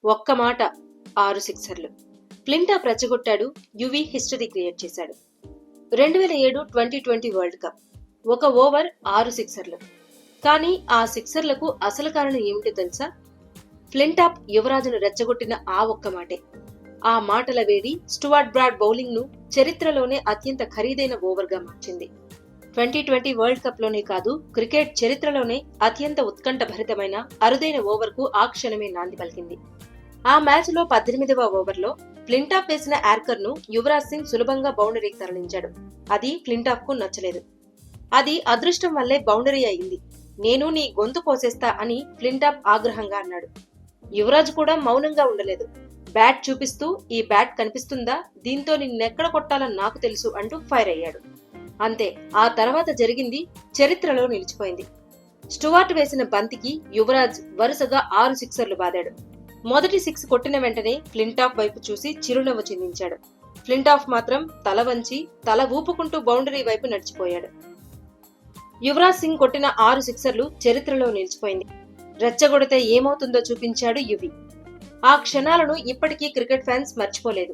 ఒక్క మాట 6 సిక్సర్లు. ఫ్లింటాప్ రెచ్చగొట్టాడు, Yuvi history create చేశాడు. 2007 2020 వరల్డ్ కప్. ఒక ఓవర్ 6 సిక్సర్లు. కానీ ఆ సిక్సర్లకు అసలు కారణం ఏమిటో తెలుసా? ఫ్లింటాప్ యువరాజును రెచ్చగొట్టిన ఆ ఒక్క మాటే. ఆ మాటల వేడి స్టువర్ట్ బ్రాడ్ బౌలింగ్ ను చరిత్రలోనే అత్యంత ఖరీదైన ఓవర్ గా మార్చింది. 2020 వరల్డ్ కప్ లోనే కాదు, క్రికెట్ చరిత్రలోనే అత్యంత ఉత్కంఠ భరితమైన అరుదైన ఓవర్ కు ఆ క్షణమే నాంది పలికింది. ఆ మ్యాచ్ లో 18వ ఓవర్లో ఫ్లింటాప్ వేసిన యార్కర్ ను యువరాజ్ సింగ్ సులభంగా బౌండరీకి తరలించాడు. అది ఫ్లింటాప్ కు నచ్చలేదు. అది అదృష్టం వల్లే బౌండరీ అయింది, నేను నీ గొంతు కోసేస్తా అని ఫ్లింటాప్ ఆగ్రహంగా అన్నాడు. యువరాజ్ కూడా మౌనంగా ఉండలేదు. బ్యాట్ చూపిస్తూ, ఈ బ్యాట్ కనిపిస్తుందా, దీంతో నిన్నెక్కడ కొట్టాలని నాకు తెలుసు అంటూ ఫైర్ అయ్యాడు. అంతే, ఆ తర్వాత జరిగింది చరిత్రలో నిలిచిపోయింది. స్టువార్ట్ వేసిన బంతికి యువరాజ్ వరుసగా 6 సిక్సర్లు బాదాడు. మొదటి సిక్స్ కొట్టిన వెంటనే ఫ్లింటాప్ వైపు చూసి చిరునవ్వు చిందించాడు. ఫ్లింటాప్ మాత్రం తల వంచి తల ఊపుకుంటూ బౌండరీ వైపు నడిచిపోయాడు. యువరాజ్ సింగ్ కొట్టిన 6 సిక్సర్లు చరిత్రలో నిలిచిపోయింది. రెచ్చగొడితే ఏమవుతుందో చూపించాడు యువి. ఆ క్షణాలను ఇప్పటికీ క్రికెట్ ఫ్యాన్స్ మర్చిపోలేదు.